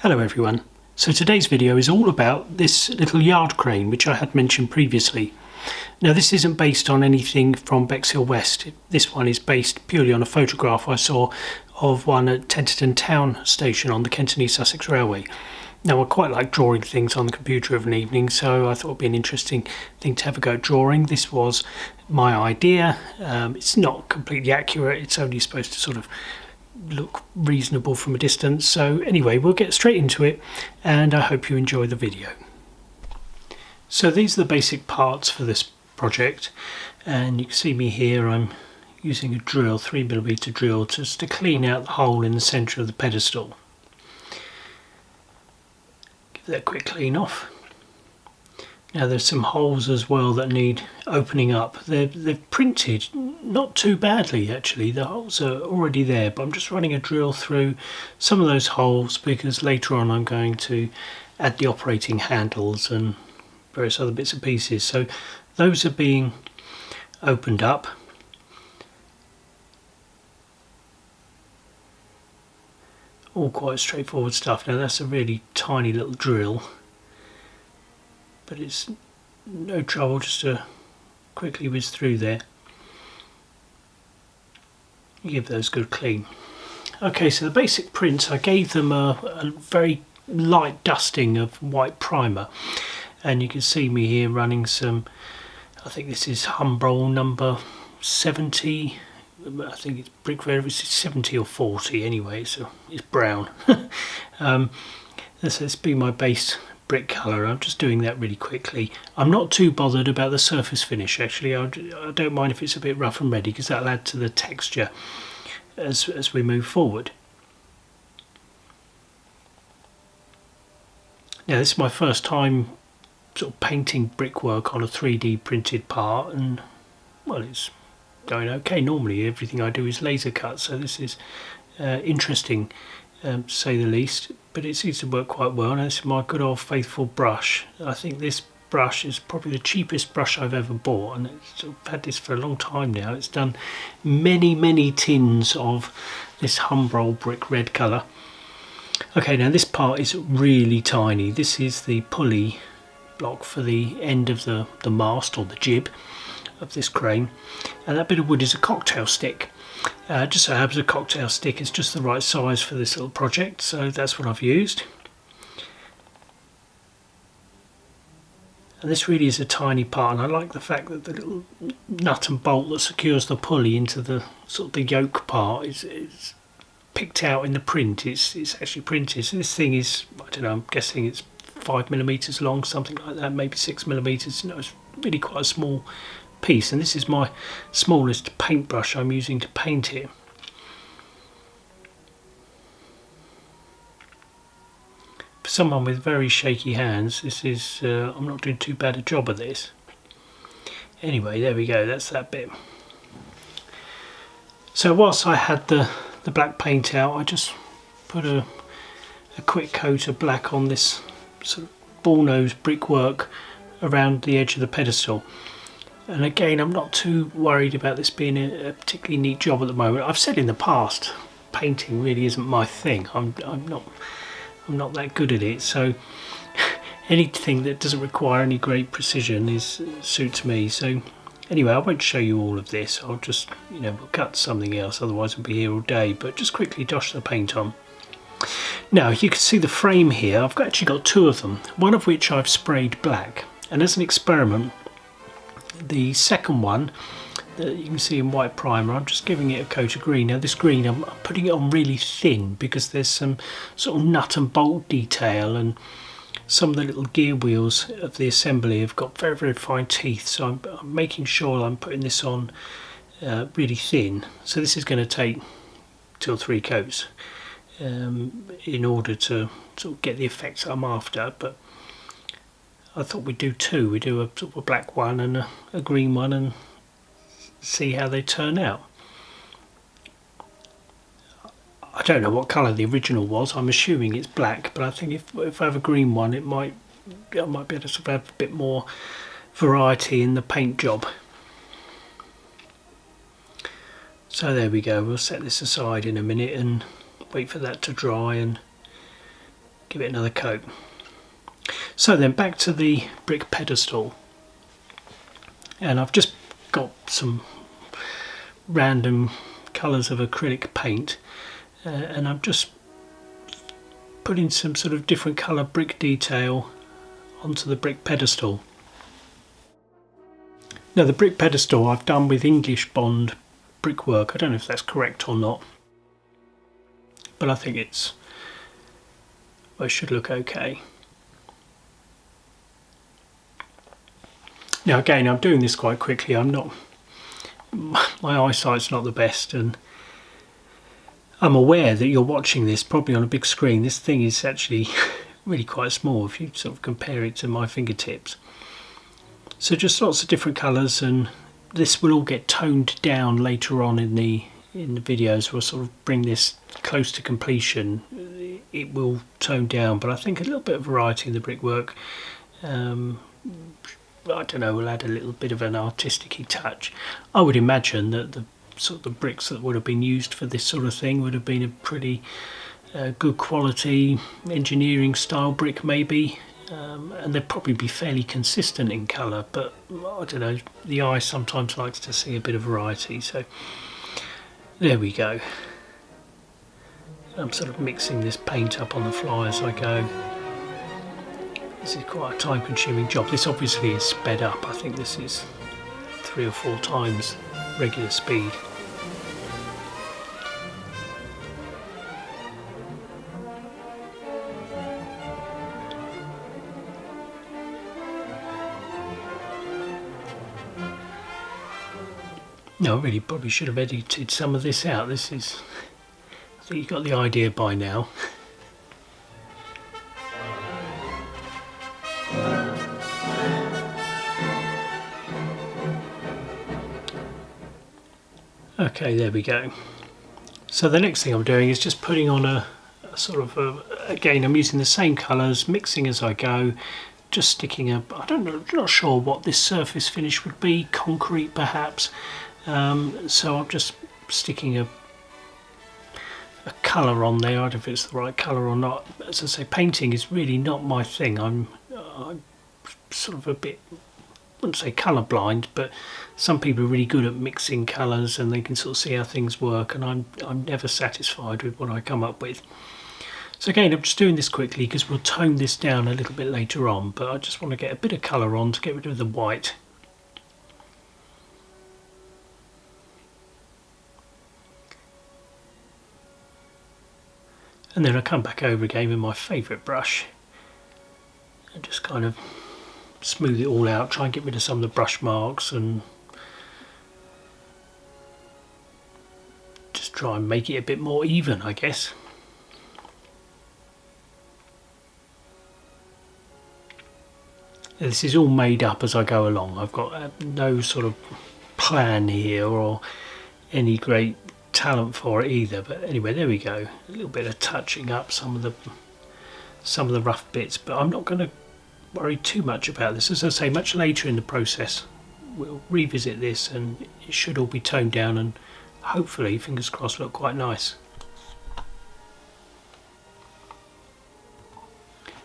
Hello everyone. So today's video is all about this little yard crane which I had mentioned previously. Now this isn't based on anything from Bexhill West. This one is based purely on a photograph I saw of one at Tenterden Town Station on the Kent and East Sussex Railway. Now I quite like drawing things on the computer of an evening, so I thought it would be an interesting thing to have a go at drawing. This was my idea. It's not completely accurate, it's only supposed to sort of look reasonable from a distance. So anyway, we'll get straight into it and I hope you enjoy the video. So these are the basic parts for this project, and you can see me here. I'm using a drill, 3mm drill, just to clean out the hole in the centre of the pedestal. Give that a quick clean off. Now there's some holes as well that need opening up. They've printed not too badly actually, the holes are already there, but I'm just running a drill through some of those holes because later on I'm going to add the operating handles and various other bits and pieces. So those are being opened up. All quite straightforward stuff. Now that's a really tiny little drill, but it's no trouble just to quickly whiz through there. Give those a good clean. Okay, so the basic prints, I gave them a very light dusting of white primer, and you can see me here running some, I think this is Humbrol number 70, I think it's brick red, it's 70 or 40 anyway, so it's brown. This has been my base brick colour. I'm just doing that really quickly. I'm not too bothered about the surface finish actually. I don't mind if it's a bit rough and ready because that'll add to the texture as we move forward. Now this is my first time sort of painting brickwork on a 3D printed part, and well, it's going okay. Normally everything I do is laser cut, so this is interesting to say the least, but it seems to work quite well. And this is my good old faithful brush. I think this brush is probably the cheapest brush I've ever bought, and I've had this for a long time now. It's done many tins of this Humbrol brick red colour. Okay, now this part is really tiny. This is the pulley block for the end of the mast or the jib of this crane, and that bit of wood is a cocktail stick. Just so happens a cocktail stick is just the right size for this little project, so that's what I've used. And this really is a tiny part, and I like the fact that the little nut and bolt that secures the pulley into the sort of the yoke part is picked out in the print. It's actually printed. So this thing is, I don't know, I'm guessing it's 5mm long, something like that, maybe 6mm. No, it's really quite a small piece, and this is my smallest paintbrush I'm using to paint it. For someone with very shaky hands, this is I'm not doing too bad a job of this. Anyway, there we go, that's that bit. So whilst I had the black paint out, I just put a quick coat of black on this sort of bullnose brickwork around the edge of the pedestal. And again, I'm not too worried about this being a particularly neat job at the moment. I've said in the past, painting really isn't my thing. I'm not that good at it. So anything that doesn't require any great precision suits me. So anyway, I won't show you all of this. I'll just, we'll cut something else. Otherwise, we'll be here all day. But just quickly dosh the paint on. Now you can see the frame here. I've actually got two of them. One of which I've sprayed black. And as an experiment, the second one that you can see in white primer, I'm just giving it a coat of green. Now this green, I'm putting it on really thin because there's some sort of nut and bolt detail, and some of the little gear wheels of the assembly have got very fine teeth, so I'm making sure I'm putting this on really thin. So this is going to take 2 or 3 coats in order to sort of get the effects I'm after, but I thought we'd do 2. We do a sort of a black one and a green one and see how they turn out. I don't know what colour the original was. I'm assuming it's black, but I think if I have a green one, I might be able to sort of have a bit more variety in the paint job. So there we go. We'll set this aside in a minute and wait for that to dry and give it another coat. So then back to the brick pedestal, and I've just got some random colours of acrylic paint, and I'm just putting some sort of different colour brick detail onto the brick pedestal. Now the brick pedestal I've done with English bond brickwork. I don't know if that's correct or not, but I think it should look okay. Now again, I'm doing this quite quickly. My eyesight's not the best, and I'm aware that you're watching this probably on a big screen. This thing is actually really quite small if you sort of compare it to my fingertips. So just lots of different colours, and this will all get toned down later on in the videos. We'll sort of bring this close to completion. It will tone down, but I think a little bit of variety in the brickwork, I don't know, will add a little bit of an artistic-y touch. I would imagine that the sort of the bricks that would have been used for this sort of thing would have been a pretty good quality engineering style brick maybe, and they'd probably be fairly consistent in colour, but I don't know, the eye sometimes likes to see a bit of variety. So there we go. I'm sort of mixing this paint up on the fly as I go. This is quite a time consuming job. This obviously is sped up. I think this is 3 or 4 times regular speed. No, I really probably should have edited some of this out. I think you've got the idea by now. Okay, there we go. So the next thing I'm doing is just putting on a sort of again, I'm using the same colours, mixing as I go, just sticking I'm not sure what this surface finish would be, concrete perhaps. So I'm just sticking a colour on there. I don't know if it's the right colour or not. As I say, painting is really not my thing. I'm sort of a bit, I wouldn't say colour blind, but some people are really good at mixing colours and they can sort of see how things work, and I'm never satisfied with what I come up with. So again, I'm just doing this quickly because we'll tone this down a little bit later on, but I just want to get a bit of colour on to get rid of the white. And then I come back over again with my favourite brush and just kind of smooth it all out, try and get rid of some of the brush marks and just try and make it a bit more even, I guess. This is all made up as I go along. I've got no sort of plan here or any great talent for it either, but anyway, there we go. A little bit of touching up some of the rough bits, but I'm not going to worry too much about this. As I say, much later in the process we'll revisit this and it should all be toned down and hopefully, fingers crossed, look quite nice.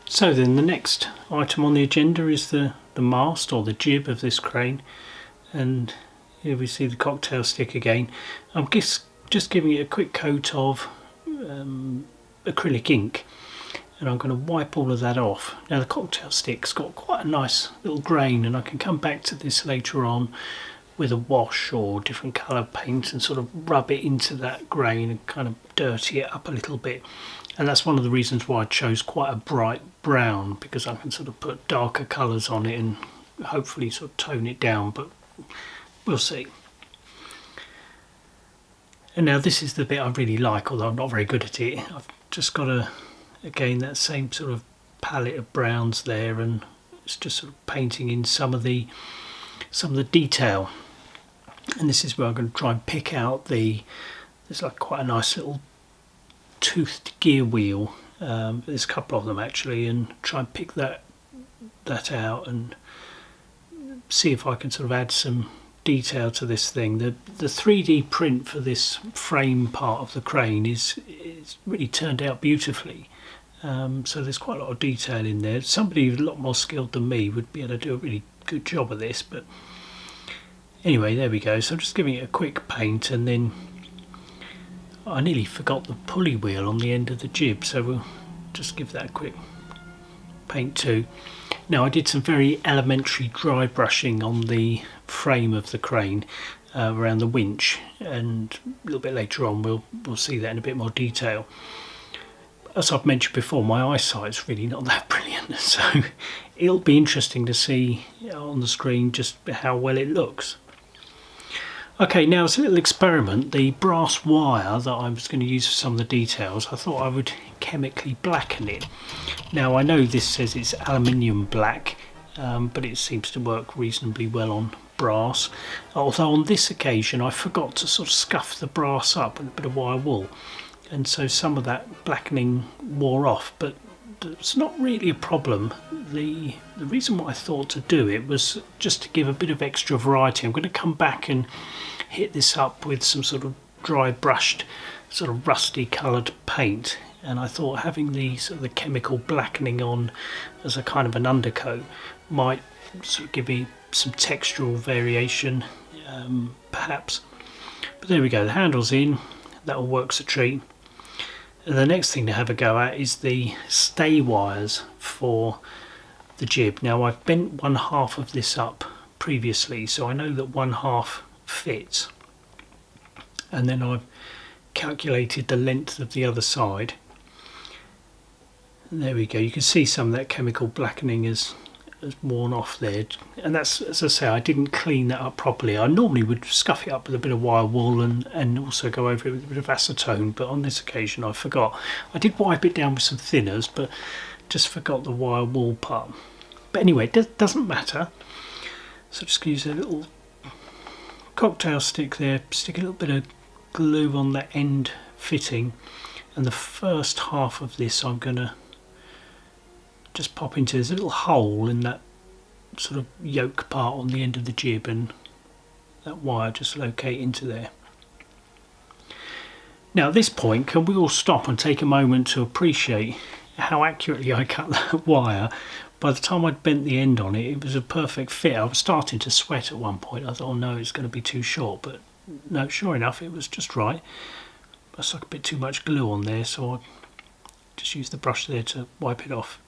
So then the next item on the agenda is the mast or the jib of this crane, and here we see the cocktail stick again. I'm just giving it a quick coat of acrylic ink, and I'm going to wipe all of that off. Now the cocktail stick's got quite a nice little grain, and I can come back to this later on with a wash or different colour paint and sort of rub it into that grain and kind of dirty it up a little bit. And that's one of the reasons why I chose quite a bright brown, because I can sort of put darker colours on it and hopefully sort of tone it down, but we'll see. And now this is the bit I really like, although I'm not very good at it. I've just got again that same sort of palette of browns there, and it's just sort of painting in some of the detail. And this is where I'm going to try and pick out there's like quite a nice little toothed gear wheel. There's a couple of them actually, and try and pick that out and see if I can sort of add some detail to this thing. The 3D print for this frame part of the crane is really turned out beautifully. So there's quite a lot of detail in there. Somebody a lot more skilled than me would be able to do a really good job of this, but anyway, there we go. So I'm just giving it a quick paint, and then I nearly forgot the pulley wheel on the end of the jib, so we'll just give that a quick paint too. Now I did some very elementary dry brushing on the frame of the crane around the winch, and a little bit later on we'll see that in a bit more detail. As I've mentioned before, my eyesight's really not that brilliant, so it'll be interesting to see on the screen just how well it looks. Okay, now it's a little experiment. The brass wire that I was going to use for some of the details, I thought I would chemically blacken it. Now I know this says it's aluminium black, but it seems to work reasonably well on brass. Although on this occasion I forgot to sort of scuff the brass up with a bit of wire wool, and so some of that blackening wore off, but it's not really a problem. The reason why I thought to do it was just to give a bit of extra variety. I'm going to come back and hit this up with some sort of dry brushed, sort of rusty coloured paint, and I thought having the sort of the chemical blackening on as a kind of an undercoat might sort of give me some textural variation, perhaps. But there we go, the handle's in, that all works a treat. And the next thing to have a go at is the stay wires for the jib. Now I've bent one half of this up previously, so I know that one half fits, and then I've calculated the length of the other side, and there we go. You can see some of that chemical blackening has worn off there, and that's, as I say, I didn't clean that up properly. I normally would scuff it up with a bit of wire wool and also go over it with a bit of acetone, but on this occasion I forgot. I did wipe it down with some thinners, but just forgot the wire wool part. But anyway, it doesn't matter. So just use a little cocktail stick there, stick a little bit of glue on the end fitting, and the first half of this I'm going to just pop into. There's a little hole in that sort of yoke part on the end of the jib, and that wire just locate into there. Now at this point, can we all stop and take a moment to appreciate how accurately I cut that wire? By the time I'd bent the end on it, it was a perfect fit. I was starting to sweat at one point. I thought, oh no, it's going to be too short, but no, sure enough, it was just right. I stuck a bit too much glue on there, so I just used the brush there to wipe it off.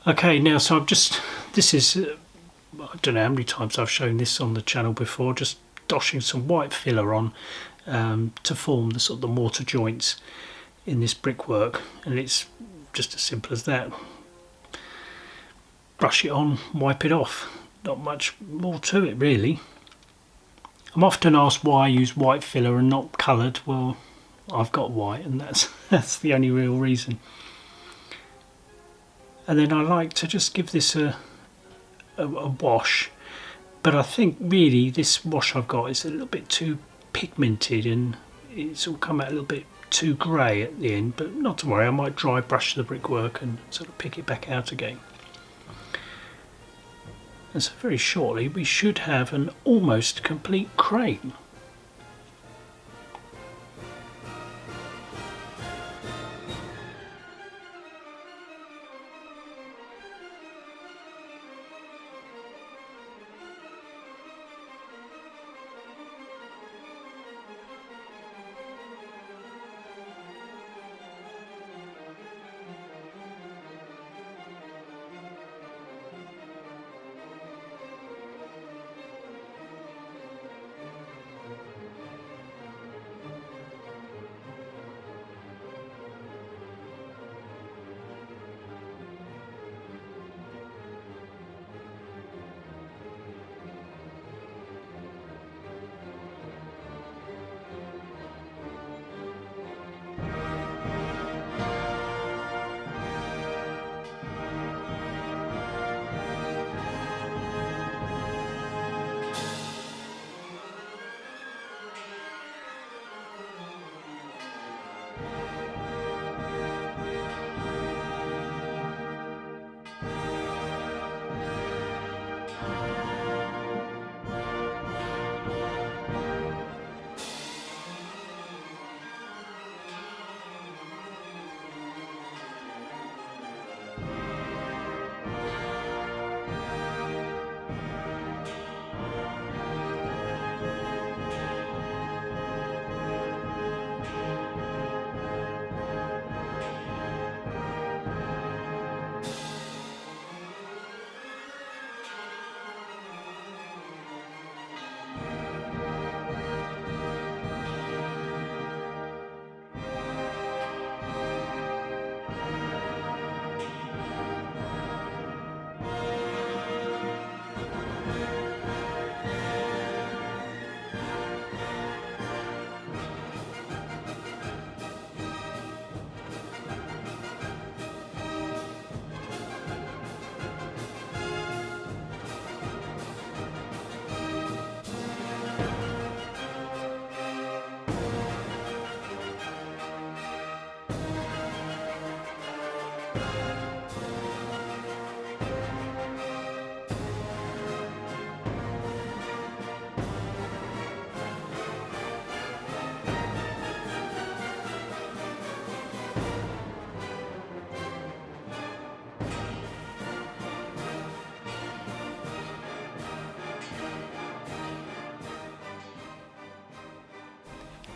Okay, now so this is, I don't know how many times I've shown this on the channel before, just doshing some white filler on to form the sort of the mortar joints in this brickwork, and it's just as simple as that. Brush it on, wipe it off. Not much more to it really. I'm often asked why I use white filler and not coloured. Well, I've got white, and that's the only real reason. And then I like to just give this a wash, but I think really this wash I've got is a little bit too pigmented, and it's all come out a little bit too grey at the end, but not to worry, I might dry brush the brickwork and sort of pick it back out again. And so very shortly we should have an almost complete crane.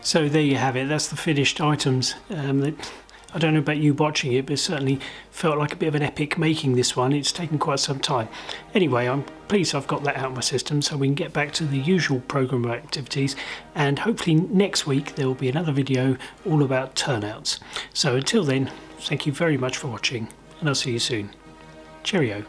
So there you have it, that's the finished items. I don't know about you watching it, but it certainly felt like a bit of an epic making this one. It's taken quite some time. Anyway, I'm pleased I've got that out of my system so we can get back to the usual programme of activities, and hopefully next week there will be another video all about turnouts. So until then, thank you very much for watching, and I'll see you soon. Cheerio.